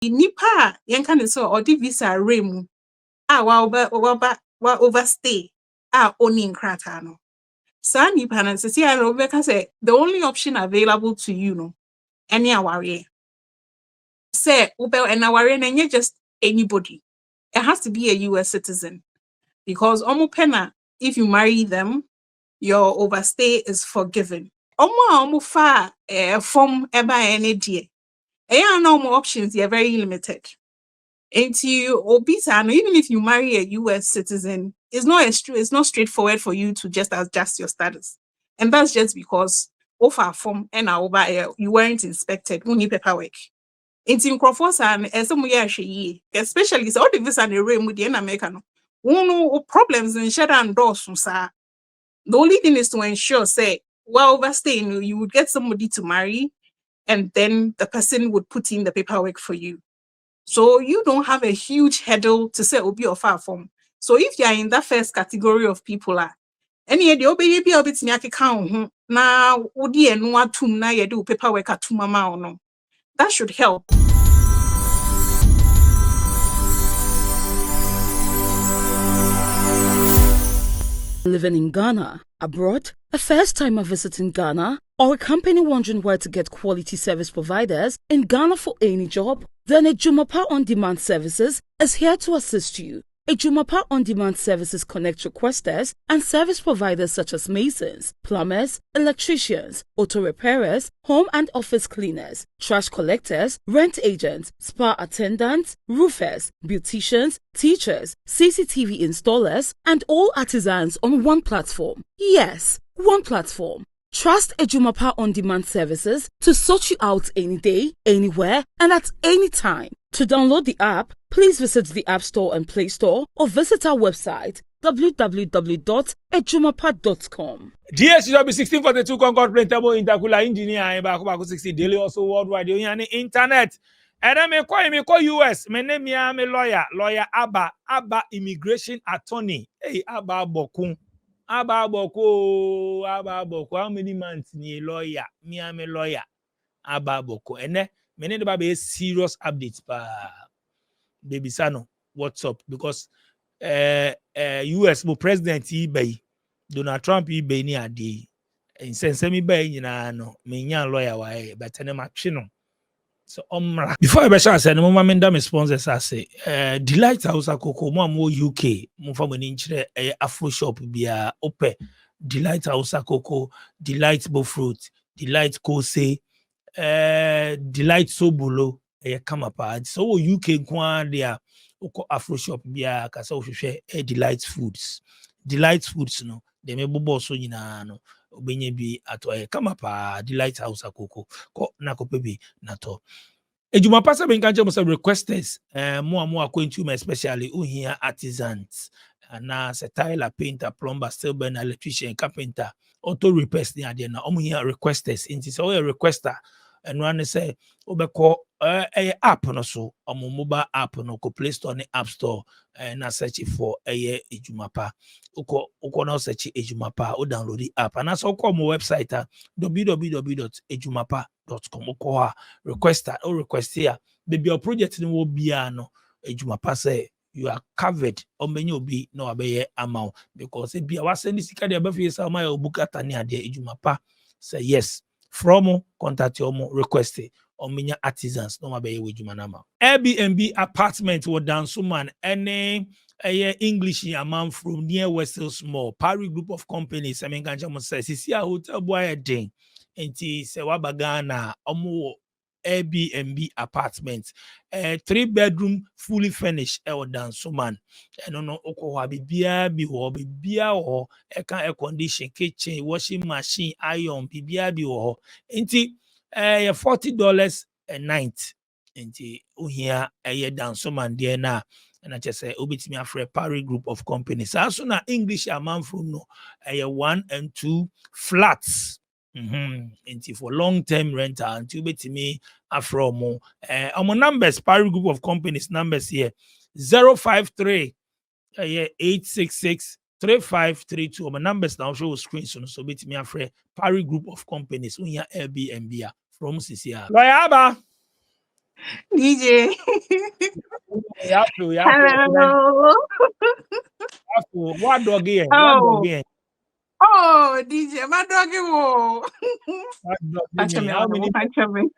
nipa yen kan so odi visa remu wa overstay oni nkrata no sa nipa na sisi ya no beka say the only option available to you no any aware say ube and aware na nye just anybody. It has to be a US citizen because pena if you marry them your overstay is forgiven. Omo fa from eba any die. No more options, they're very limited. And you obisa, even if you marry a US citizen, it's not straightforward for you to just adjust your status. And that's just because of our form and you weren't inspected, we need paperwork. It's in Crawford and some year especially so all the visa and the room with the American. No problems in shut and doors, sir. The only thing is to ensure, say, while overstaying, you would get somebody to marry, and then the person would put in the paperwork for you. So you don't have a huge hurdle to say obi or far from. So if you are in that first category of people, any the obi be a bit count na odi enu atum na ye do paperwork atum ama no. That should help. Living in Ghana, abroad, a first-timer visiting Ghana, or a company wondering where to get quality service providers in Ghana for any job, then Ejumapa On Demand Services is here to assist you. Ejumapa On Demand Services connect requesters and service providers such as masons, plumbers, electricians, auto repairers, home and office cleaners, trash collectors, rent agents, spa attendants, roofers, beauticians, teachers, CCTV installers, and all artisans on one platform. Yes, one platform. Trust Ejumapa On Demand Services to sort you out any day, anywhere, and at any time. To download the app, please visit the App Store and Play Store or visit our website www.ejumapa.com. DSW 1642 Concord Printable Intercooler Engineer back 60 daily also worldwide on the internet. And then me call US. My name is lawyer Abba Immigration Attorney. Hey Abba Bokun. Abba Boko. How many months ni lawyer? Me am a lawyer. Abba Boko. And then me need to be serious updates pa baby sano. What's up? Because US president eBay Donald Trump eBay ni ade. In sense me bay nyina no me nya lawyer why but na matwe no. So before I be sure say no mama menda me sponsors say Delight House Akoko mo UK mo fa mani nkyere Afro shop bia ope Delight House Akoko, Delight Bofruit, Delight Kose, Delight Sobolo come pa. So UK kwa dia oko Afro shop bia kasa ohwehwe Delight Foods no de me bobo so nyina no obenye bi ato come pa Delight House Akoko ko na ko pebi na to Ejumapa se ben kanche mo se requesters mo akwentu especially uhia artisans na se tiler, painter, plumber, steel burner, electrician, carpenter, auto repairs ni ade na omo hia requesters inti se o requester and one say obeko app no so omo mobile app no ko Play Store ni App Store na search for Ejumapa uko na search Ejumapa o download the app and so ko mo website www.ejumapa.com uko requester or request here baby your project ni wo bia no Ejumapa say you are covered on many obi no abeye amount because if you send this card above yourself my bukata ni ade Ejumapa say yes from contact your request on many artisans no abeye Ejumana Airbnb apartment wo Dansuman any English amount from near Western Small Paris group of companies I mean kancha say sisi a hotel boy den enti se wabagana omo Airbnb apartment 3-bedroom fully furnished Dansuman and no oko bibia bi ho bibia ho e kan air condition kitchen washing machine iron bibia bi ho enti $40 a night enti ohia Dansuman there na and I just say obitimi afre Paris group of companies as soon as English amount from no 1 and 2 flats into for long-term rental until betimi afro mo numbers Paris group of companies numbers here 053 866 3532 numbers now show screen so betimi afre Paris group of companies we Airbnb from Cecilia lawyer Abba DJ. You have to, Hello. what dog here? What dog Oh, here? oh, DJ, my doggy wo. What dog Patch me? me on the patch me.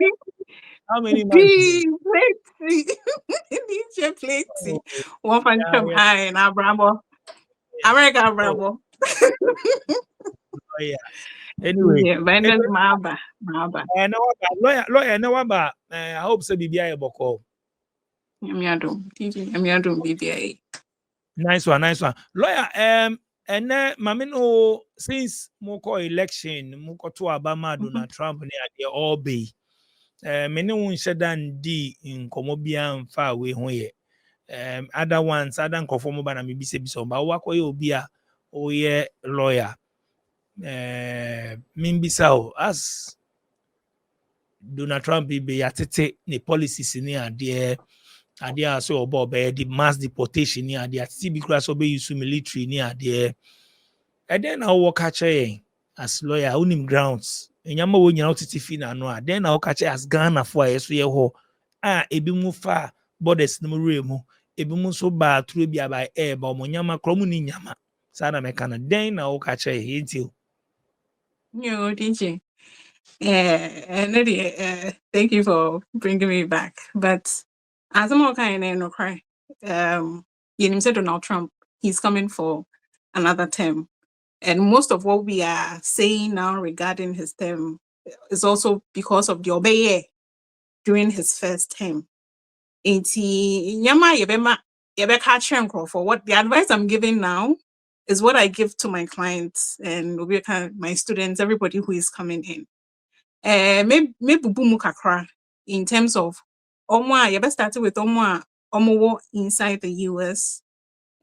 How many months? D, plenty. DJ, plenty. Oh, One punch yeah, him yeah, high and Bravo. yeah. America, Oh, Bravo. oh, yeah. Anyway, DJ, anyway, Brendan Maba. Maba. lawyer, no about. I hope so. BBI boko. Yamiadum. DJ, Yamiadum, BBA. Nice one, nice one. Lawyer, and then mami no since moko election, moko to Obama Donald Trump near the all be. Many one shedan di in Komobia far away hoye. Other ones, other conform ba na mi bise biso. Ba wako yo bia oye lawyer. Mimbisa o as Donald Trump be yatete ne policies ni ade so obo be the mass deportation ni ade ati bi kura so be use military ni ade. And then I work as lawyer unim grounds. Enyama wo nyina otiti fi na no a then I work as Ghana for yeso ye ho. Ebi mu fa borders no mu ebi mu so ba turu bi aba air ba mo nyama kromu ni nyama. Sa na meka na then I work until Yo, DJ. Thank you for bringing me back. But as I'm okay, no cry. You said Donald Trump, he's coming for another term. And most of what we are saying now regarding his term is also because of the obey during his first term. For what the advice I'm giving now is what I give to my clients and my students, everybody who is coming in. Me bubu mu kakra in terms of you best start with omo inside the US,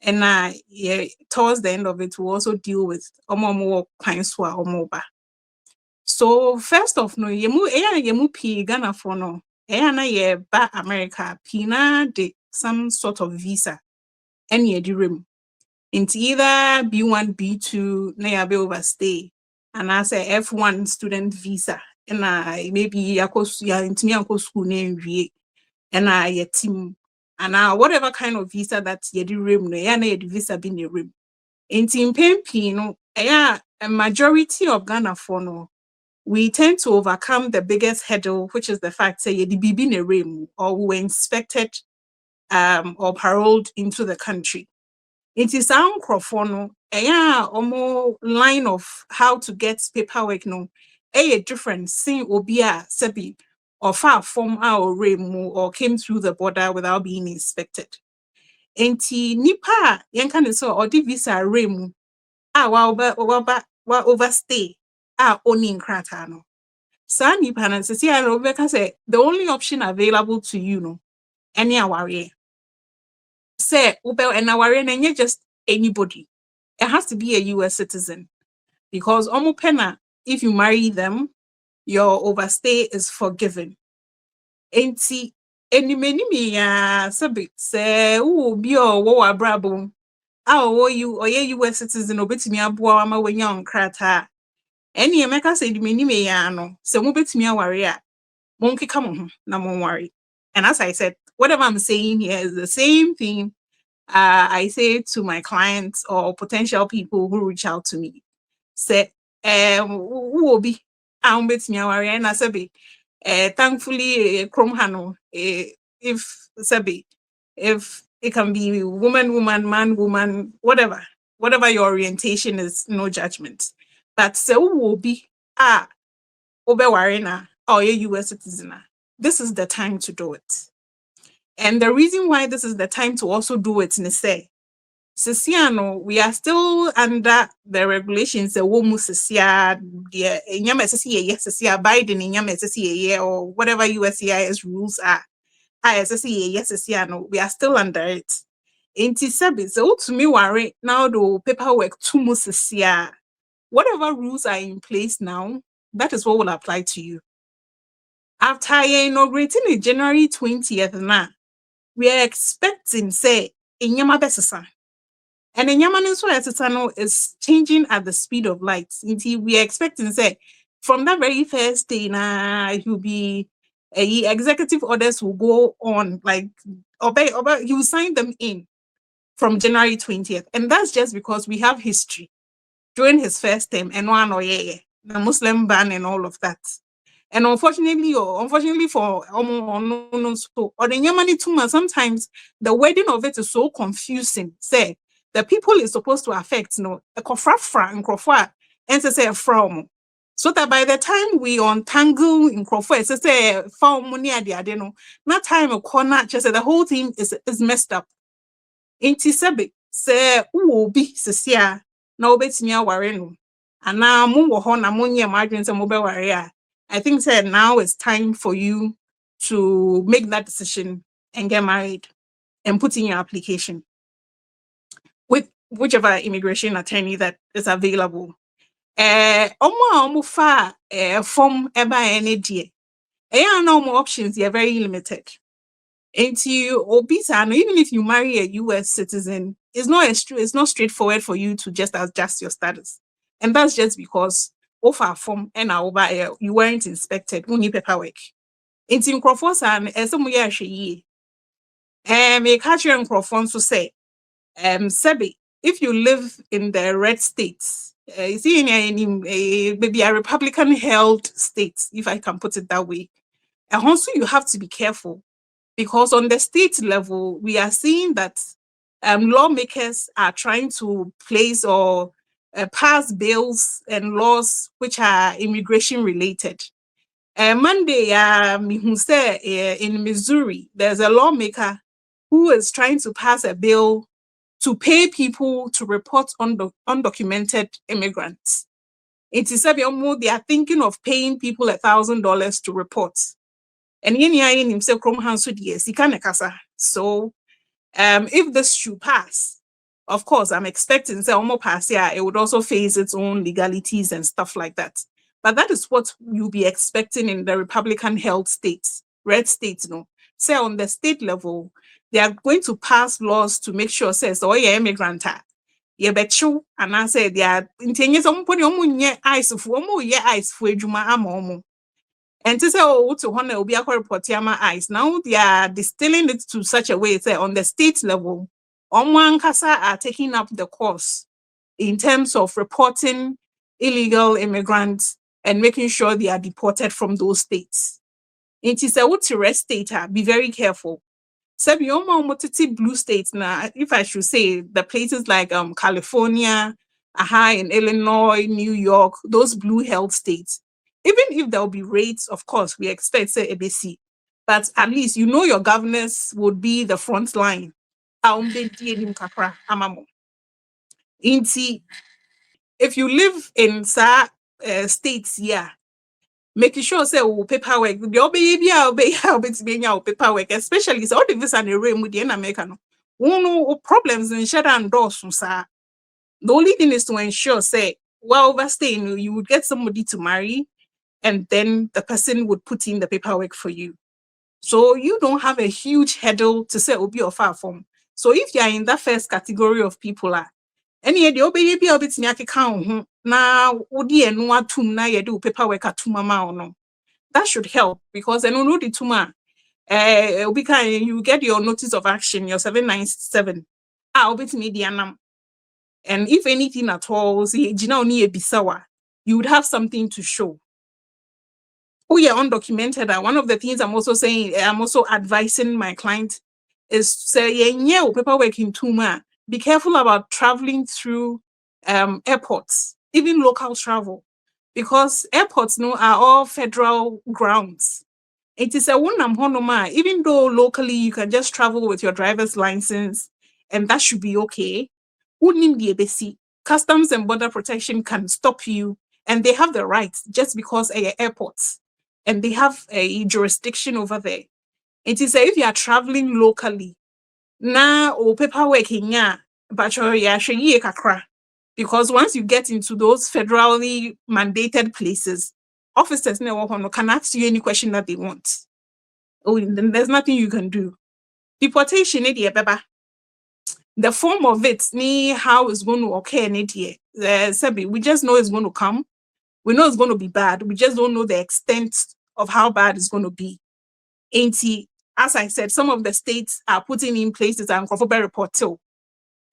and yeah, towards the end of it we'll also deal with omo kwanswa omo ba. So first off no yemu pi Ghana for no na ye ba America pina de some sort of visa any di room into either B1 B2 na ya be overstay and as a F1 student visa and maybe yakosu into me uncle school name and a team and whatever kind of visa that ye di room no ya na ye di visa be in the room in pay no a majority of Ghana for no we tend to overcome the biggest hurdle, which is the fact that you be in a room or we were inspected or paroled into the country. It is our microphone, almost line of how to get paperwork no, different seeing obia sebi or far from our room or came through the border without being inspected. Enti nipa yankan so or the visa room wa overstay owning krata no. Saa nipa na sisi ya Rebecca say the only option available to you no any aware. Say ubel and aware na just anybody. It has to be a US citizen because pena if you marry them your overstay is forgiven. Enti enimeni ya sabi say wo bi o wo abrabo you or ye US citizen obetimi aboa ama wenya onkrata. Eni emeka say enimeni ya no se mo betimi aware a monkey come on, no more worry. And as I said, whatever I'm saying here is the same thing I say to my clients or potential people who reach out to me. Say, who will be? I'm with me, and I say, thankfully, Chrome Hano, if Sabi, if it can be woman, man, woman, whatever your orientation is, no judgment. But say, who will be? Obewarena or a US citizen. This is the time to do it. And the reason why this is the time to also do it is say, Sisiano, we are still under the regulations the womu sisia the yes Biden in or whatever USCIS rules are. We are still under it. Inti sabi so to me worry now the paperwork to musisia. Whatever rules are in place now, that is what will apply to you. After inaugurating in January 20th now, we are expecting say inyama besesa. And inyama nso is changing at the speed of light. Until we are expecting say from that very first day na it will be executive orders will go on, like, he will sign them in from January 20th. And that's just because we have history during his first term, and the Muslim ban and all of that. And unfortunately for or the Yemeni Tuma, sometimes the wording of it is so confusing. Say the people is supposed to affect, a kofra and krofwa and say from. So that by the time we untangle in krofwa, say from money at the not time a corner, just the whole thing is messed up. Inti sebe se uobi sesia na obetimi aware no ana mo wo ho na monye madwen se mo be ware a, I think said now it's time for you to make that decision and get married and put in your application with whichever immigration attorney that is available. Omo fa form eba any die. No more options, you're very limited. Into obisa, even if you marry a US citizen, it's not straightforward for you to just adjust your status. And that's just because of our form and our you weren't inspected, we need paperwork. Into microphones and some year she may catch your microphones to say, Sebi, if you live in the red states, is in maybe a Republican held state, if I can put it that way. And also you have to be careful. Because on the state level, we are seeing that lawmakers are trying to place or pass bills and laws which are immigration related. Monday, in Missouri, there's a lawmaker who is trying to pass a bill to pay people to report on undocumented immigrants. It is they are thinking of paying people $1,000 to report. And so if this should pass, of course, I'm expecting pass, it would also face its own legalities and stuff like that. But that is what you'll be expecting in the Republican held states, red states, Say on the state level, they are going to pass laws to make sure says, oh yeah, immigrant. You bet you, and I say they are intending some put your eyes for Juma. And to say, to honor will be a report eyes. Now they are distilling it to such a way, say on the state level, one Kasa are taking up the course in terms of reporting illegal immigrants and making sure they are deported from those states. It is a rest state, be very careful. Blue states now, if I should say, the places like California, in Illinois, New York, those blue held states. Even if there will be rates, of course, we expect say ABC, but at least your governors would be the front line. If you live in states, making sure say paperwork, paperwork, especially so all the visa and the with the American. Problems in shut and doors. The only thing is to ensure say overstaying, you would get somebody to marry, and then the person would put in the paperwork for you. So you don't have a huge hurdle to say obi or far from. So if you are in that first category of people, any the obey be a bit count now odi and watum na ye do paperwork at mama or no. That should help because I know the tuma you get your notice of action, your 797. Obit medianam. And if anything at all, see bisawa, you would have something to show. Oh yeah, undocumented. One of the things I'm also saying, I'm also advising my client is say, paperwork in Tuma. Be careful about traveling through airports, even local travel, because airports are all federal grounds. It is a one even though locally you can just travel with your driver's license, and that should be okay. Customs and Border Protection can stop you, and they have the rights just because airports. And they have a jurisdiction over there. It is if you are traveling locally, now paperwork but because once you get into those federally mandated places, officers can ask you any question that they want. Then there's nothing you can do. Deportation, the form of it, how it's going to occur, we just know it's going to come. We know it's going to be bad. We just don't know the extent of how bad it's going to be. As I said, some of the states are putting in places and Kofobe report too.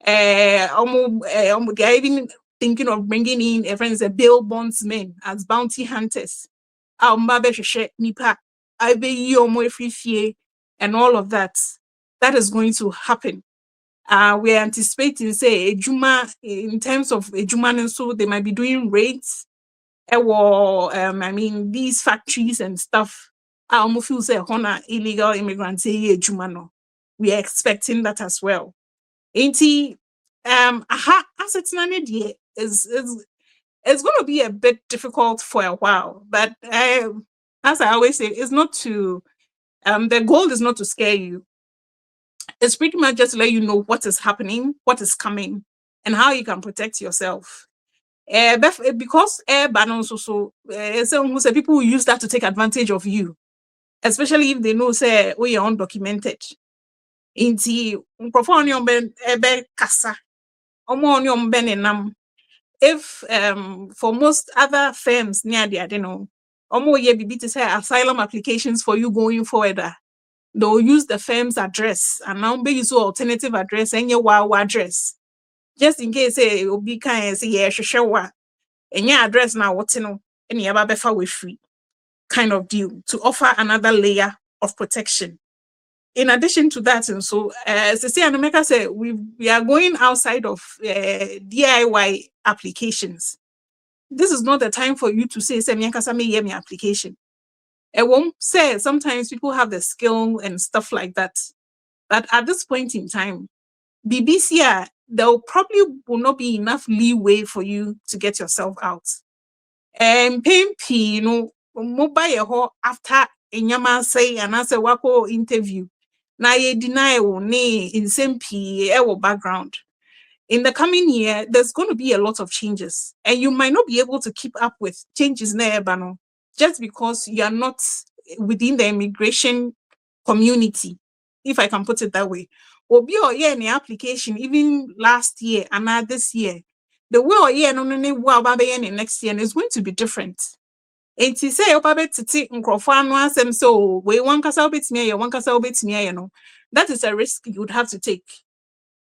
They are even thinking of bringing in a friend, a bail bondsmen as bounty hunters. Nipa, and all of that. That is going to happen. We're anticipating, say, Ejuma, in terms of Ejuma, and so they might be doing raids. These factories and stuff. I almost feel say honor illegal immigrants. We are expecting that as well. Assets is it's going to be a bit difficult for a while, but as I always say, it's not to the goal is not to scare you. It's pretty much just to let you know what is happening, what is coming, and how you can protect yourself. Because so people will use that to take advantage of you, especially if they know say we are undocumented. If for most other firms near the to say asylum applications for you going forward, they'll use the firm's address and now use alternative address and your wow address. Just in case it will be kind of say yeah, sure. And your address now what's and you have a free kind of deal to offer another layer of protection. In addition to that, and so as I say, Anomeka said, we are going outside of DIY applications. This is not the time for you to say me application. I won't say sometimes people have the skill and stuff like that. But at this point in time, BBC, there probably will not be enough leeway for you to get yourself out. And mobile after enyama say and answer wako interview. Na ye deny in same background. In the coming year, there's going to be a lot of changes, and you might not be able to keep up with changes bano, just because you are not within the immigration community, if I can put it that way. Obi or yeah, in the application, even last year and now this year, the way or yeah, no next year is going to be different. And to say so we one that is a risk you would have to take.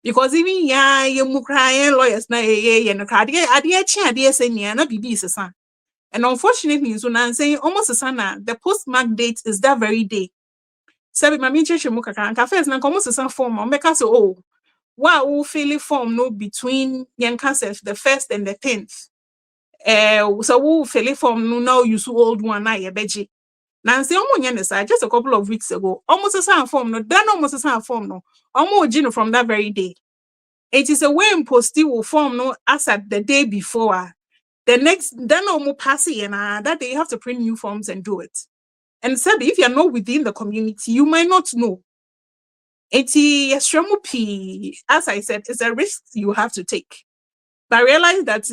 Because even you cry lawyers na and unfortunately, so now saying almost a sana, the postmark date is that very day. Sabi mami cheche muka kan first na almost a sana form on make us oh wow fill form no between Yankasef the 1st and the 10th. So we fill form no now you so old one na beji. Nancy just a couple of weeks ago, almost a sana form no, then almost a sana form no, almost from that very day. It is a way in postie will form no as at the day before. The next, then almost passing and that day you have to print new forms and do it. And said if you're not within the community, you might not know. As I said, it's a risk you have to take. But I realize that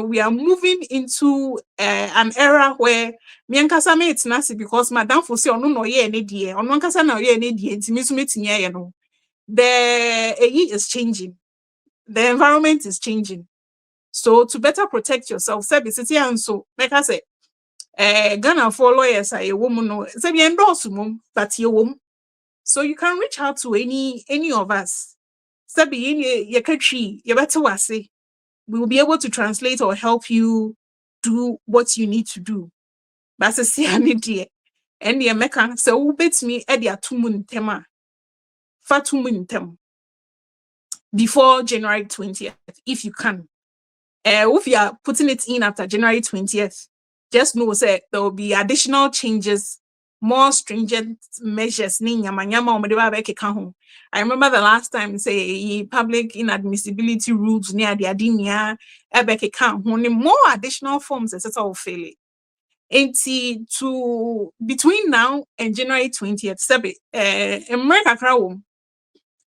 we are moving into an era where Miankasame it's nasi because Madame Fosse on no ye any dear, on one casa no ye any dear, the is changing. The environment is changing. So to better protect yourself, and so like I said, Ghana for lawyers are a woman, but you womb. So you can reach out to any of us. We will be able to translate or help you do what you need to do. But and the American so bet me edia 2 months tema. For 2 months before January 20th, if you can. If you are putting it in after January 20th, just know that there will be additional changes, more stringent measures. I remember the last time, say, public inadmissibility rules near the Adinia, more additional forms, etc. fail. To between now and January 20th,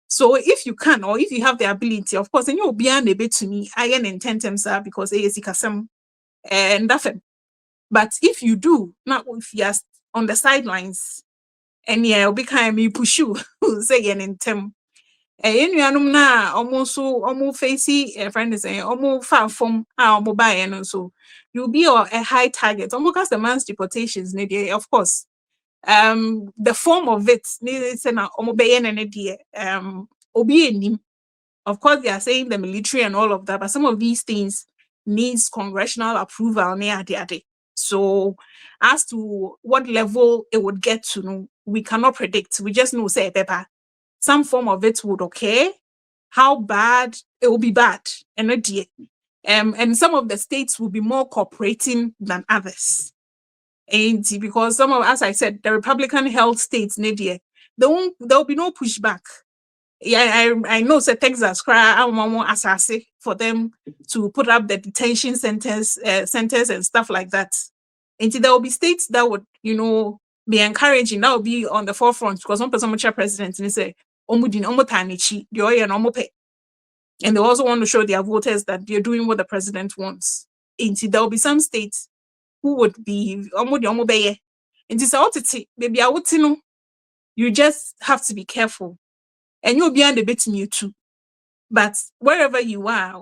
so if you can, or if you have the ability, of course, then you'll be able to me, I intend because and that. But if you do, not if you're on the sidelines, and yeah, it'll be kind of me push you, say an intent. Na almost facey a friend is saying almost far from our mobile and so you'll be a high target. Almost the man's deportations, of course. the form of it, of course, they are saying the military and all of that, but some of these things needs congressional approval. So as to what level it would get to, we cannot predict. We just know, say, Pepper, some form of it would occur. How bad? It will be bad. And some of the states will be more cooperating than others. And because some of, as I said, the Republican held states, there will be no pushback. Yeah, I know say Texas for them to put up the detention centers and stuff like that. And there will be states that would, be encouraging, that will be on the forefront, because one person president and say and they also want to show their voters that they're doing what the president wants. And there will be some states who would be and maybe I would know, you just have to be careful. And you'll be on the bit you too. But wherever you are,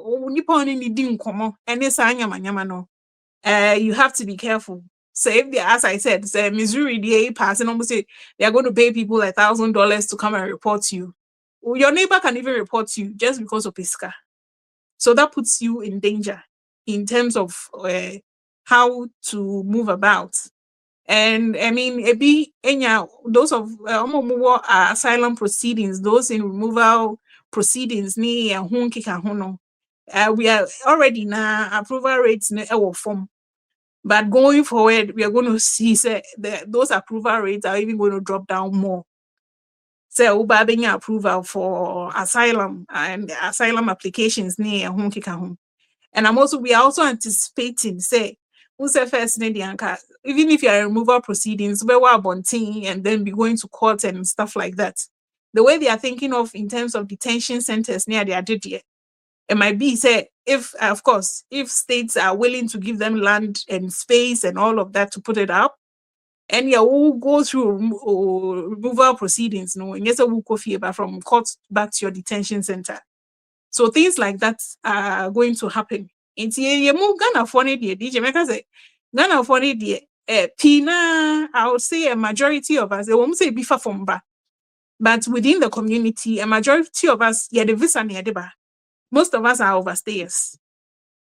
you have to be careful. So if they, as I said, say Missouri, they passing almost say they are going to pay people $1,000 to come and report you. Your neighbor can even report you just because of Pisca. So that puts you in danger in terms of how to move about. And I mean, those of asylum proceedings, those in removal proceedings, we are already now approval rates form. But going forward, we are going to see those approval rates are even going to drop down more. So, approval for asylum and asylum applications we are also anticipating first even if you are in removal proceedings, and then be going to court and stuff like that. The way they are thinking of in terms of detention centers near the Adidie, it might be if states are willing to give them land and space and all of that to put it up, and we'll go through removal proceedings, and yes, we'll go from court back to your detention center. So things like that are going to happen. Ghana for Pina, I would say a majority of us, they won't say bifa fomba, but within the community, a majority of us, the visa near the bar. Most of us are overstayers.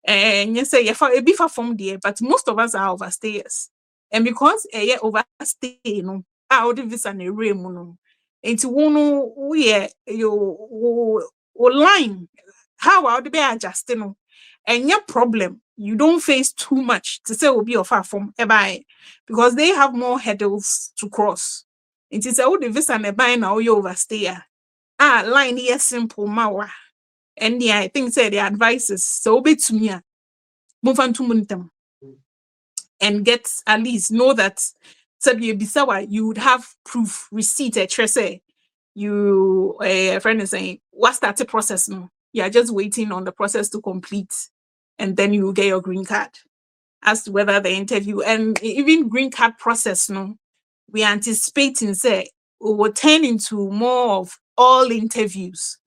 And you say, a bifa from there, but most of us are overstayers. And because a overstay, out the visa near Raymond, and to one, you line, how I'll be adjusting. And your problem, you don't face too much to say will be of far from a buy, because they have more hurdles to cross. It is all the visa and a buy now you overstay. Line here simple mawa. And I think the advice is so bit to me. Move on to Muntam and get at least know that you would have proof, receipt, etc. You a friend is saying, what's that process no? You are just waiting on the process to complete, and then you will get your green card. As to whether the interview and even green card process, we are anticipating we will turn into more of all interviews.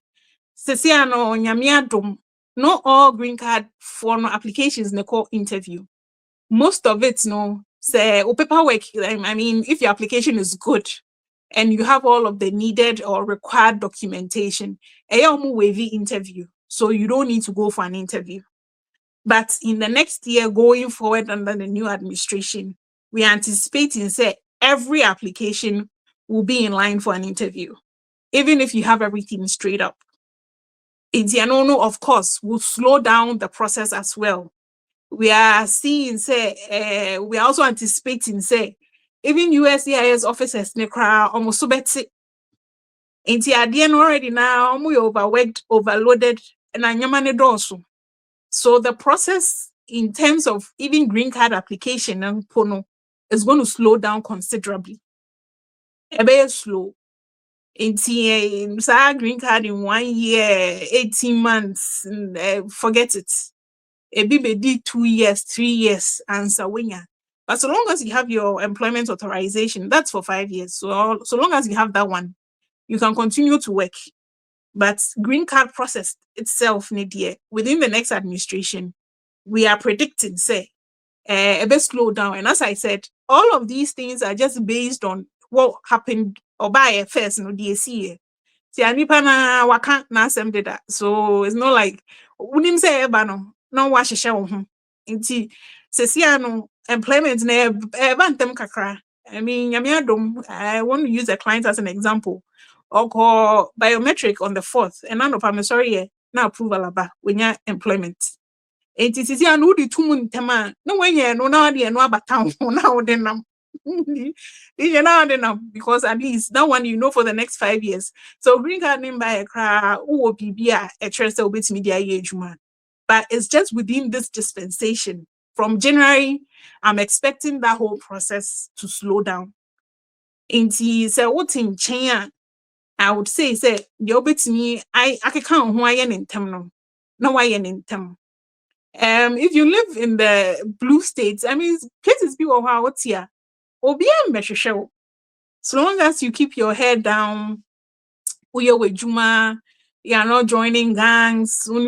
Not all green card for applications call interview. Most of it say paperwork. I mean, if your application is good and you have all of the needed or required documentation, wavy interview. So you don't need to go for an interview. But in the next year, going forward under the new administration, we are anticipating every application will be in line for an interview, even if you have everything straight up. Indianono, of course, will slow down the process as well. We are seeing, we are also anticipating, even USCIS officers, almost so better. Already now, we overworked, overloaded, and I'm also. So the process in terms of even green card application and is going to slow down considerably. A bit slow. In green card in 1 year, 18 months, forget it. A BBD 2 years, 3 years, answer winner. But so long as you have your employment authorization, that's for 5 years. So long as you have that one, you can continue to work. But green card process itself, within the next administration, we are predicting, a bit slow down. And as I said, all of these things are just based on what happened or by first, no DSC. See, anipa na waka na asem deda. So it's not like unim say eba no wa hyehyɛ wo ho. Nti sesia no employment na eba ntem kakra. I mean, nyame adom, I want to use a client as an example. Or biometric on the 4th, and none of I'm sorry, na approval aba when you employment. Enti sisi anu di tumu ntema na wenye no na de no abata ho na wo de nam. You know, because at least that one you know for the next 5 years. So green card name by a cra or BBA a trust with media age man. But it's just within this dispensation. From January, I'm expecting that whole process to slow down. Inti say what in China, I would say the obit me I can count who I am in term no I am in term. If you live in the blue states, I mean places people who are what's here. So long as you keep your head down, you're not joining gangs, and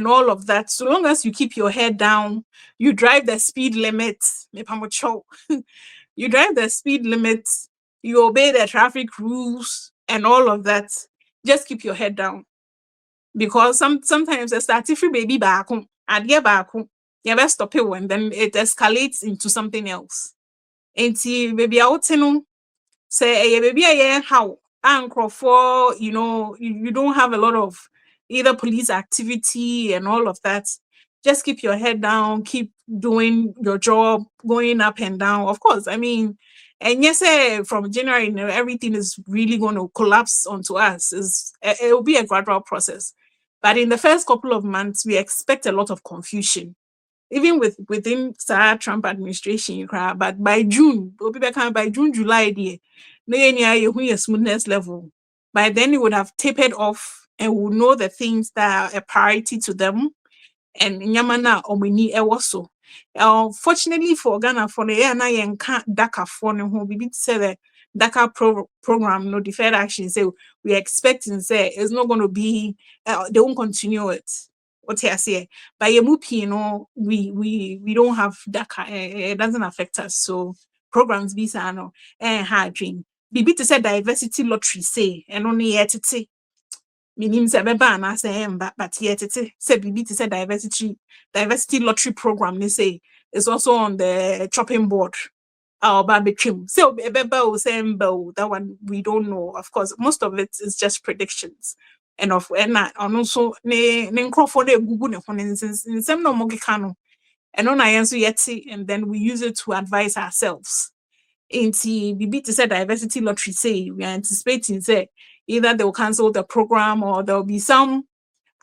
all of that. So long as you keep your head down, you drive the speed limit. You drive the speed limit, you obey the traffic rules and all of that. Just keep your head down. Because sometimes a free baby back home, you best stop it and then it escalates into something else. Enti baby out no say baby how for you don't have a lot of either police activity and all of that. Just keep your head down, keep doing your job, going up and down. Of course, I mean, and yes, from January, everything is really going to collapse onto us. It will be a gradual process, but in the first couple of months, we expect a lot of confusion. Even within Trump administration, but by June, July, no smoothness level. By then, it would have tapered off and would know the things that are a priority to them. And Yamana Omini Ewoso. Fortunately for Ghana, for the year, I can't DACA for no who be say the DACA program, no deferred action. So we expecting say it's not going to be, they won't continue it. What I say, by a we don't have DACA. It doesn't affect us. So programs be no hard dream. Bibi to say diversity lottery say and only yet it say. Meaning say beba na say but yet it say bibi to say diversity lottery program they say is also on the chopping board. Our barbecue. So beba will say that one we don't know. Of course, most of it is just predictions. And also ne for the gugu ne honenses in some no mogikano. And on I answer yeti, and then we use it to advise ourselves. Inti bibi to say diversity lottery say we are anticipating say either they will cancel the program or there will be some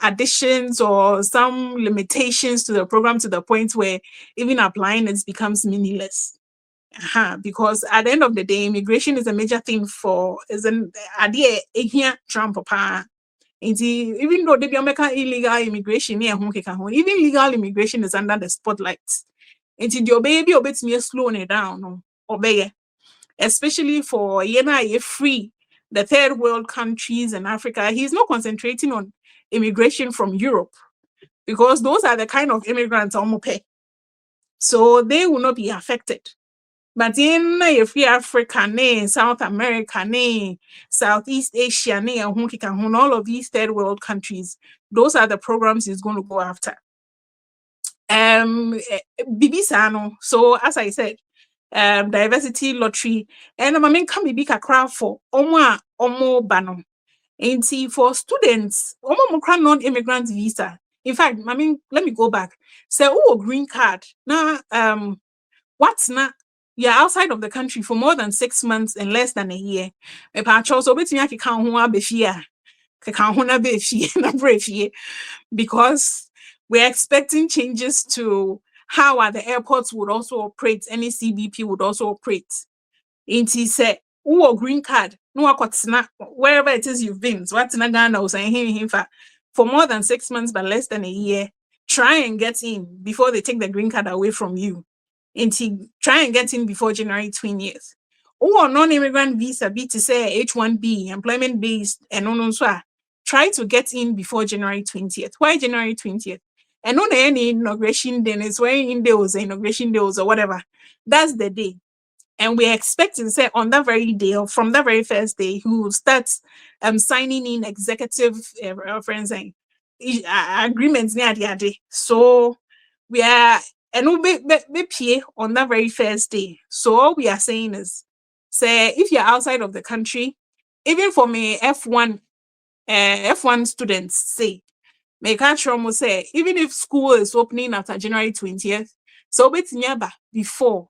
additions or some limitations to the program to the point where even applying it becomes meaningless. Because at the end of the day, immigration is a major thing for isn't idea here Trump even though they be illegal immigration even legal immigration is under the spotlight. Until your baby obey me slowing it down obey, especially for free the third world countries and Africa. He's not concentrating on immigration from Europe because those are the kind of immigrants so they will not be affected. But in free Africa, South America, Southeast Asia, and all of these third world countries, those are the programs he's going to go after. Bibisano. So as I said, diversity lottery, and I mean can be a crowd for omo bano. And see for students, non-immigrant visa. In fact, I mean, let me go back. Say, green card. Now, what's not? You're outside of the country for more than 6 months and less than a year. Because we're expecting changes to how the airports would also operate, any CBP would also operate. Inti say, green card, no wherever it is you've been. So what's in Ghana was saying for more than 6 months but less than a year, try and get in before they take the green card away from you. Try and get in before January 20th. Non-immigrant visa, be to say H1B, employment based, and try to get in before January 20th. Why January 20th? And on any inauguration day, it's when there was inauguration day or whatever. That's the day. And we're expecting, say, on that very day or from that very first day, he will start signing in executive friends and agreements near the day. So we are and we be pay on that very first day. So all we are saying is, say, if you're outside of the country, even for me F1 students, say, make sure say, even if school is opening after January 20th, so it's nearby before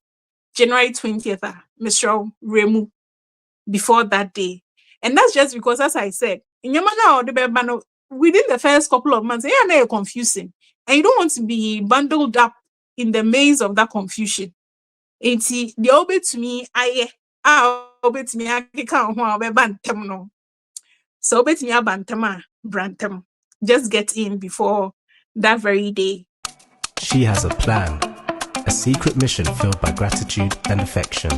January 20th, Mr. Remu, before that day. And that's just because, as I said, in Yamana or the Bebano, within the first couple of months, they are confusing. And you don't want to be bundled up in the maze of that confusion. And see, the obey to me, obey to me, I can't bantam no. So obey to me, bantama, brantam. Just get in before that very day. She has a plan, a secret mission filled by gratitude and affection.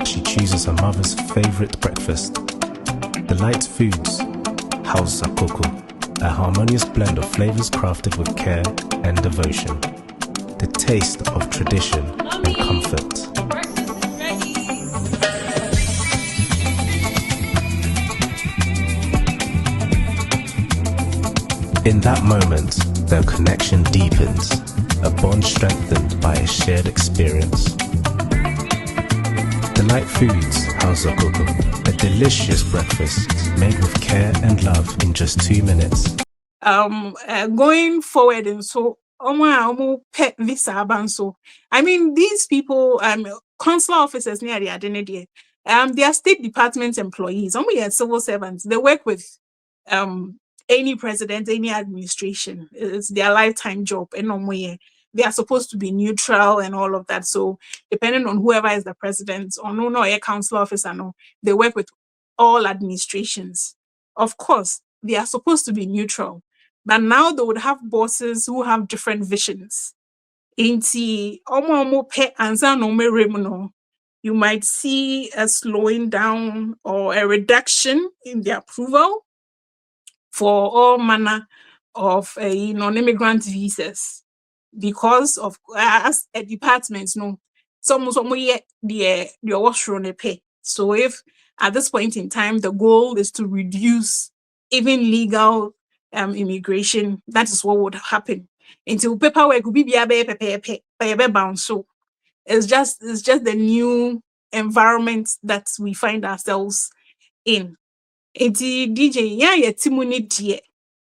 She chooses her mother's favorite breakfast, Delight Foods, House Koko, a harmonious blend of flavors crafted with care and devotion. The taste of tradition and comfort. In that moment, their connection deepens, a bond strengthened by a shared experience. Delight Foods, House Koko, a delicious breakfast made with care and love in just 2 minutes. Going forward, and so pet visa so I mean, these people, consular officers near the identity, they are State Department employees. We are civil servants. They work with any president, any administration. It's their lifetime job, and they are supposed to be neutral and all of that. So depending on whoever is the president or no a consular officer, they work with all administrations. Of course, they are supposed to be neutral, but now they would have bosses who have different visions. You might see a slowing down or a reduction in the approval for all manner of non-immigrant visas because of as a department, some the washroom pay. So if at this point in time the goal is to reduce even legal immigration, that is what would happen. Until paperwork will be bounce. So it's just the new environment that we find ourselves in. Enti DJ ya yetimu ni die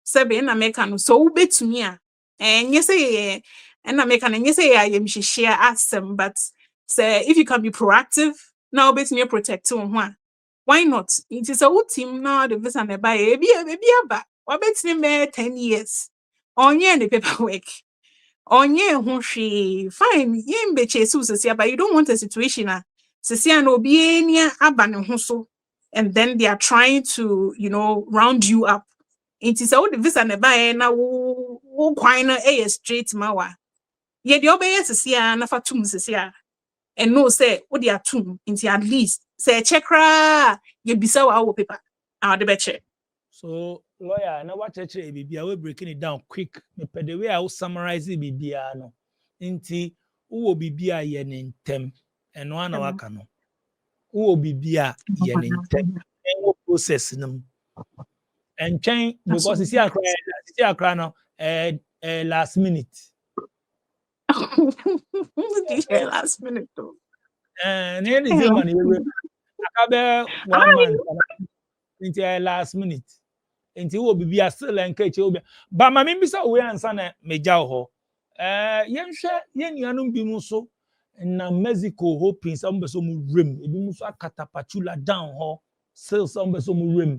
sebe na meka no so ubetumi a enye say na meka na enye say ya yemhihia asem, but say if you can be proactive na ubetumi protect wo ho a why not? It is a team now the visa na buy e aba obetumi me 10 years onye the paperwork onye ho hwe fine yembe chesu sese, but you don't want a situation a sese na obi enia aba ne ho so. And then they are trying to, round you up. It is all the visa never na wo kwan na straight mawa. Ye the obey sesia na fatum sesia. And no say what they are tum into at least say checkra ye bisa wa paper. Our the check. So lawyer, now what check bibia we breaking it down quick. Me per the way I will summarize it bibia no. Inti wo bibia ye ntem and one waka no. Who be bia yen process them and change because you see a cry now last minute. Last minute though. And then is money I 1 month into last minute. Until will be a still and catch you. But my members are we and son mejaho. Yen share yen yanum bimuso. Na Mexico hoping some be so mu rem ebi mu so akatapachula down ho still some be so mu rem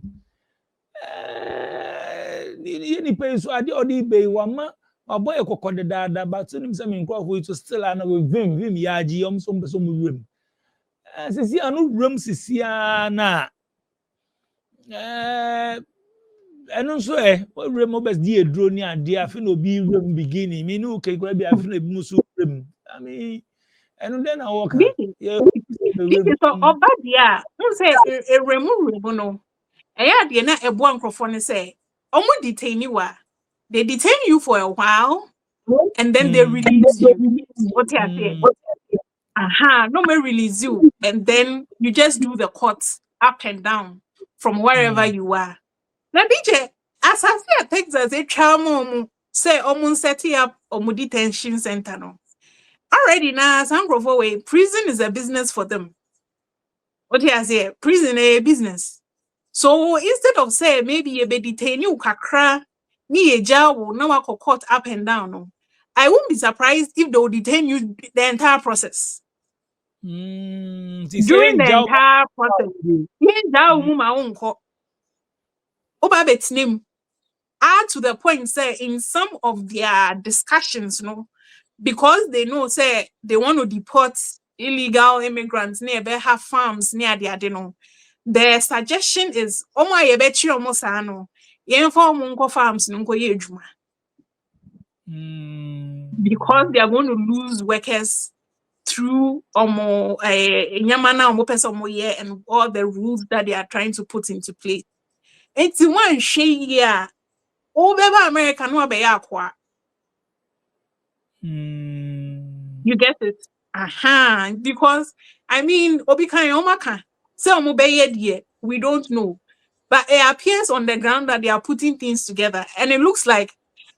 ni pay so ade odi be wa ma aboy kokode dada but nim say me nkro to still ana we vim yaji so be so mu rem sisi anu rem sisi na enu so rem obes di edro ni ade afi no bi rem beginning me no ke kura bi afi no ebi mu so rem I mean and then I walk. Yeah, so obadia, who say a remove no. Eya de na ebo ankrofo ne say, omo detain wa. They detain you for a while and then they release you. What you say? No may release you, and then you just do the courts up and down from wherever you are. Now, DJ, as I say, Texas, a charm say almost setting up a detention center. No, already now, some way prison is a business for them. What you say? Prison a business. So instead of say maybe you be detain you kakra, ni a jaw now I court up and down. No, I won't be surprised if they will detain you the entire process. During the entire process, add to the point, say in some of their discussions, because they know, say they want to deport illegal immigrants near have farms near their their suggestion is farms because they are going to lose workers through and all the rules that they are trying to put into place. It's one share America no be You get it? Because I mean obi kan omaka say omo we don't know. But it appears on the ground that they are putting things together, and it looks like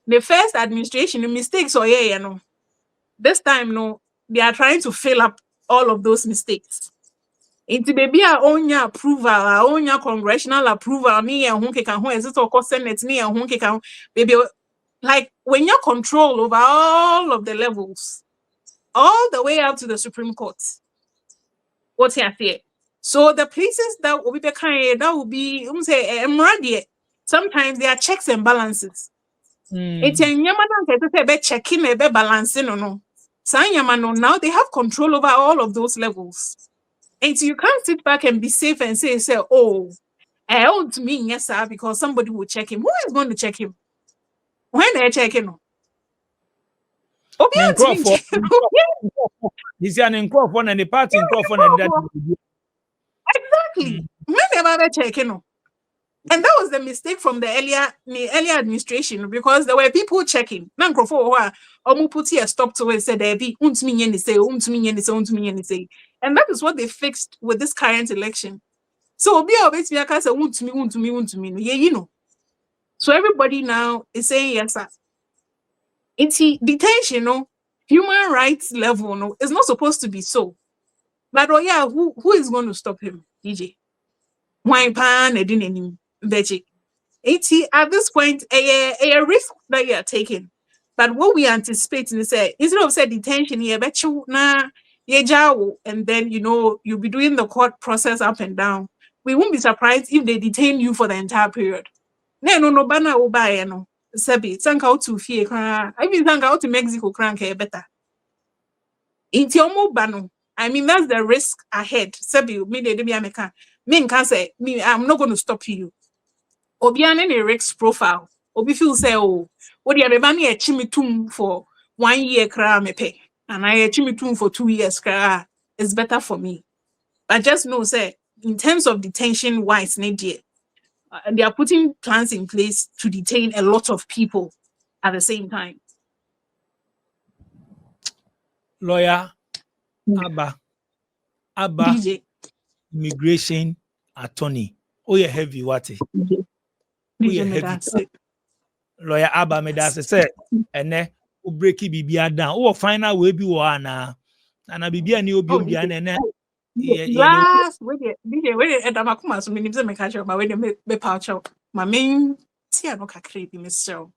the first administration, the mistakes or this time they are trying to fill up all of those mistakes. Into baby our own approval, our own congressional approval, me and who can is it or Senate, me and who can baby, like when you're control over all of the levels, all the way up to the Supreme Court. What's here? So the places that will be kind, that will be sometimes there are checks and balances. It's a Yamana checking a balancing or no. Now they have control over all of those levels. And so you can't sit back and be safe and say, oh, I don't mean yes, sir, because somebody will check him. Who is going to check him? When they're checking him? He's an incorporation and the party incorporation. Exactly. When they're checking him. And that was the mistake from the earlier administration, because there were people checking. And that is what they fixed with this current election. So so everybody now is saying yes, sir. It's detention, human rights level, it's not supposed to be so. But who is going to stop him, DJ? Why pan didn't at this point, a risk that you are taking. But what we anticipate is instead of detention, and then you'll be doing the court process up and down. We won't be surprised if they detain you for the entire period. No bana uba no. Sebi sanka out to fear I mean sanka out to Mexico crank better. Intiomo bano. I mean that's the risk ahead. Sebi me de be ameka. Me can say me I'm not going to stop you. Obiane a risk profile. Obi feel say oh what the other money a chimitum for 1 year kra me pay. And I a chimitum for 2 years kra is better for me. But just know say in terms of detention wise, they are putting plans in place to detain a lot of people at the same time. Lawyer Abba DJ. Immigration attorney. Oh, you heavy what? DJ Lawyer Abba me that say and then o break bibia down. Oh, final way be one na bibia ni obi obi na last DJ and Damakuma so many me catch up my way me pouch out. My main tia no kakre bi Michelle.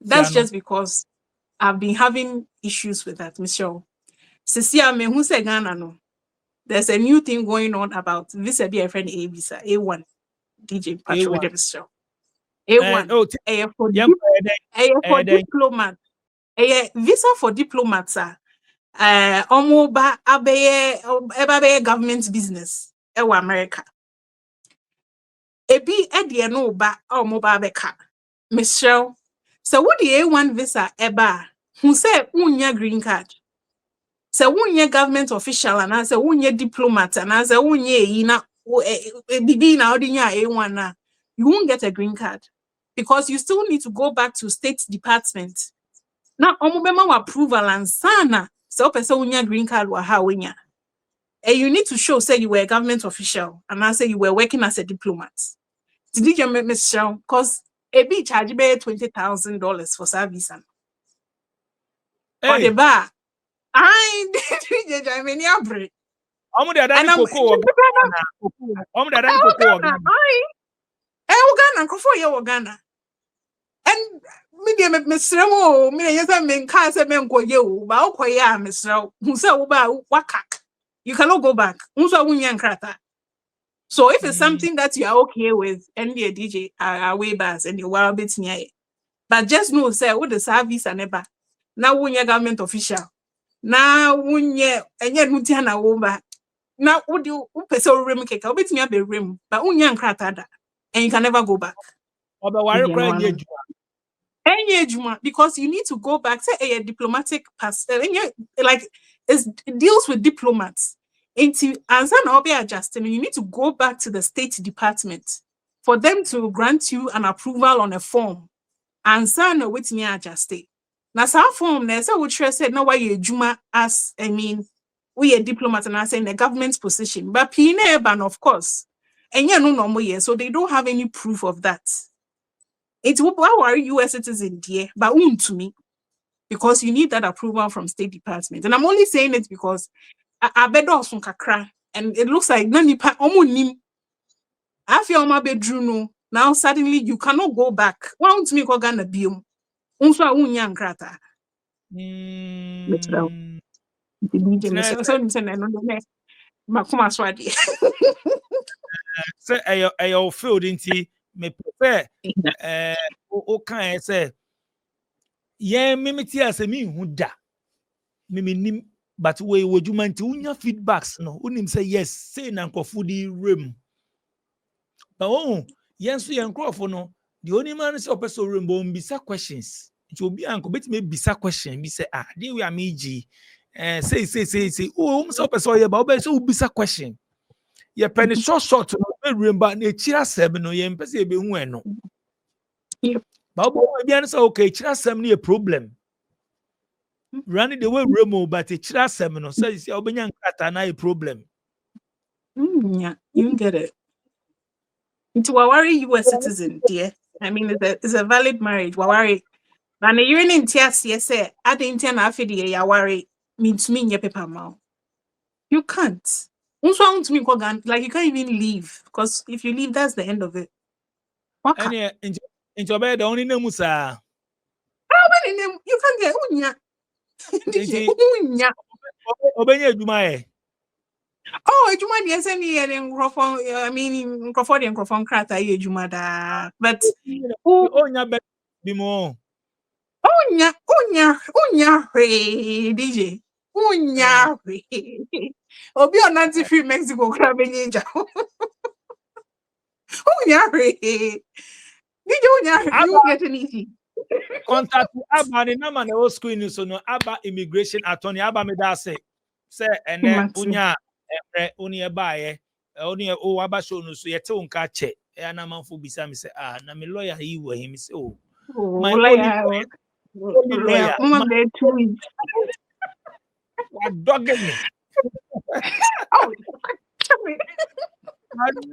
That's just because I've been having issues with that, Michelle. Cecilia me who say Ghana no. There's a new thing going on about visa be a friend A visa A1 DJ Patrick with Michelle. A1 for diplomat. A visa for diplomats omoba abeye government business ewa America. Ebi edie no ba omoba beka. Michelle, so what the A1 visa eba who say unya green card. So unya government official and say unya diplomat and say unya yi na bibi na odinya A1 na you won't get a green card because you still need to go back to State Department. Now, omubema approval and sana. So, person unya green card wa ha wenya. And you need to show, say, you were a government official, and I say you were working as a diplomat. Did you make me show? Because a be charge be $20,000 for service. Or the bar. I did many abre. I'm the Adani Coco. I'm the Adani Coco. Ghana, Crawford, you Ghana. And me Miss Remo, me yes, I mean, can't say men go you, but okay, Miss Row, who said about waka. You cannot go back. So if it's something that you are okay with, and the DJ are way back and you are a bit near it. But just know, say, what the service and never. Now, when you're government official, now, when you're and you're Nutiana over. Now, would you person rim cake? I'll bet me up a rim, but when you're and you can never go back. Because you need to go back, say a diplomatic pass, like it deals with diplomats. Into answer now be adjusting, you need to go back to the State Department for them to grant you an approval on a form. Answer no with me adjusted. Now, some form there, so which said no why you Juma as we a diplomat and I say in a government position, but Pine ban, of course, and yeah, no normal year, so they don't have any proof of that. It's our US citizen, dear, but to me, because you need that approval from State Department. And I'm only saying it because I bet off from Kakra, and it looks like Nanipa Omunim. I feel my bedroom now suddenly you cannot go back. Why don't me go Ghana biom? Unso unya nkrata. Say I feel dinty me prefer o kan say yeah mimiti as me hu da nim but we wodwuma nti unya feedbacks no unim say yes say na nkofo di rem but oh yes so nkofo no the only man say opeso rem bo mbisa questions it will be anko bet me bisa question be say dey we amiji say oh so opeso ye ba obe so bisa question ye penny short no remember na chira seb no ye mpese be hu eno ba obo be an say okay chira seb no a problem running the way remo but chira seb no say obenya nkata na a problem. Yeah, you get it. Into Wawari US citizen, dear. I mean, it's a valid marriage. Wawari. And the year in Tias, yes, I didn't tell Afidi Yawari means me in your paper mouth. You can't. What's wrong to me, Kogan? Like, you can't even leave. Because if you leave, that's the end of it. And yeah, into a bed, the only name was how many name you can get Unya? Unya. Obenya Jumae. Oh, Juma, yes, and Crawford, I mean, Crawford and Crawford Crata, Jumada. But Onya be more. Unya, DJ. Unya, Obi on 93 Mexico crabbing ninja. Unya, DJ, you get an easy. Contact Abba, the number the old screen, so no Abba immigration attorney, Abba me da say, and then Unya, Unya baye, Unya, oh, Abba show no, so yet won't catch it. And I'm for beside me say, na me lawyer, he were him, say, oh, my lawyer. Mama, they're 2 weeks. What dogging me? Oh,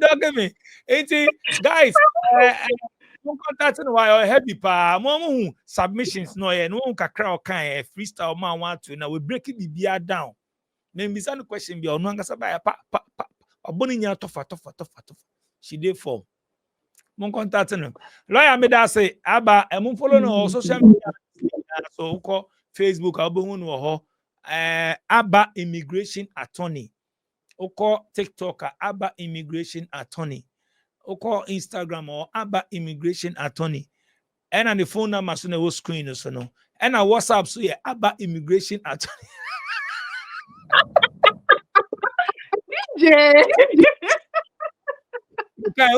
dogging me. Ain't it, guys? Contact why heavy pa mo submissions no ye no kakra o kan freestyle man want to now we break it bibia down. Then be some question be ono angasa ba pa oboni nya tofa. She dey form. Mon contact no. Lawyer me da say aba e mon follow no social media so call Facebook abohun no ho aba immigration attorney. Oko TikTok aba immigration attorney. Oko Instagram or aba immigration attorney. And on the phone number so no screen so no. And on WhatsApp so yeah aba immigration attorney. DJ. Okay,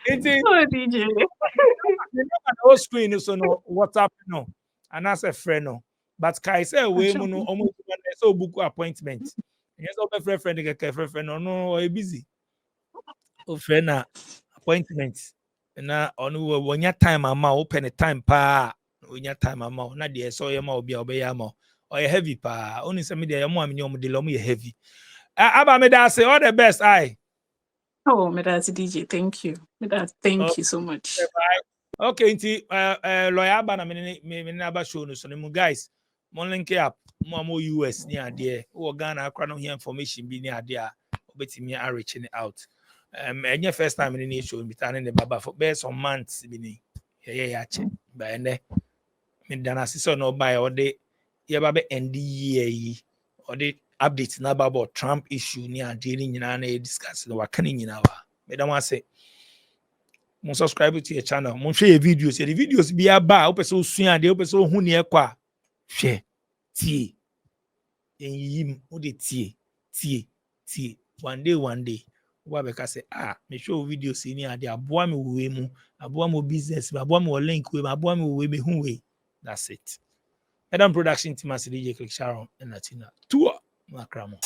it's DJ. The screen so no WhatsApp no. And that's a friend no. But Kai say we no almost so book appointment. Yes, open friend no busy. Ofrena appointment. Na onu wonya time ama open time pa. Wonya time ama na de so ye ma obi obe ya ma. Or heavy pa. Only some media your mom nyom de lomo ye heavy. Aba me da say all the best I. Oh, Medasi DJ, thank you. Thank you so much. Okay, nti lawyer aba na me na aba show no so mu guys. Mon link up mo US ni ade. Wo Ghana akra no here information bi ni ade a obetimi a reaching out. Enye first time ni show bi tane ne baba for be some months bi ni. Ye ya che. Ba ene me dana siso no buy ode ye ba be end year yi. Ode update na about Trump issue ni ade ni nyina na discuss no wa kan nyina wa. Me da wan say mon subscribe to your channel. Mon share videos. The videos be aba. Ope so sua de. Ope so hu ne kwa. Share. Tie. Yim. O de tie. Tie. One day. Oba beka say, me show videos ni ade. Aboa me we mu. Aboa mo business. Aboa mo link we. Aboa me we me hu we. That's it. Adam production team as DJ Click Sharon and Latina. Tour. Makramo.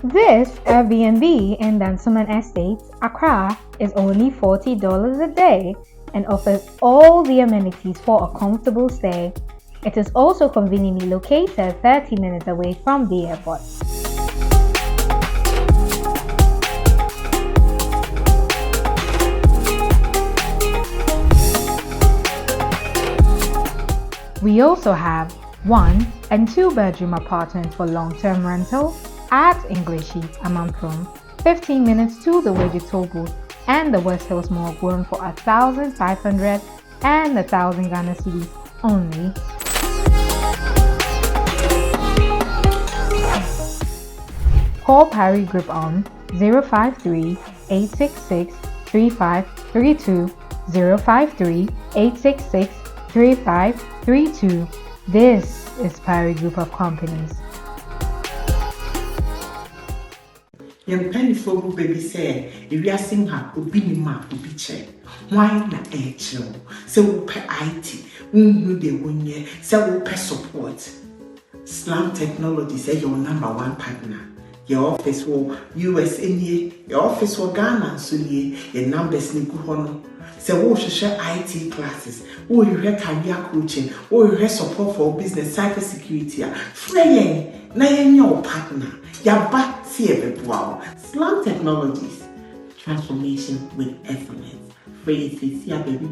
This Airbnb in Dansoman Estates, Accra, is only $40 a day and offers all the amenities for a comfortable stay. It is also conveniently located 30 minutes away from the airport. We also have 1 and 2 bedroom apartments for long-term rental at Englishy, Amamprum, 15 minutes to the Wejito booth and the West Hills Mall, going for 1,500 and 1,000 Ghana cedis only. Call Parry Group on 053-866-3532, 053-866-3532. This is Parry Group of Companies. Young penny for baby say, if you are seeing her, obi ni ma obi che. Why na echo? Say we pay IT, who they won ye, say we pay support. Slam Technology say your number 1 partner. Your office will US in ye, your office will Ghana so ye, your numbers ni kuhono. Say we share IT classes, we hear career coaching, we hear support for business cyber security. Free na your partner. Yaba wow. Slam Technologies, transformation with excellence. Free is baby,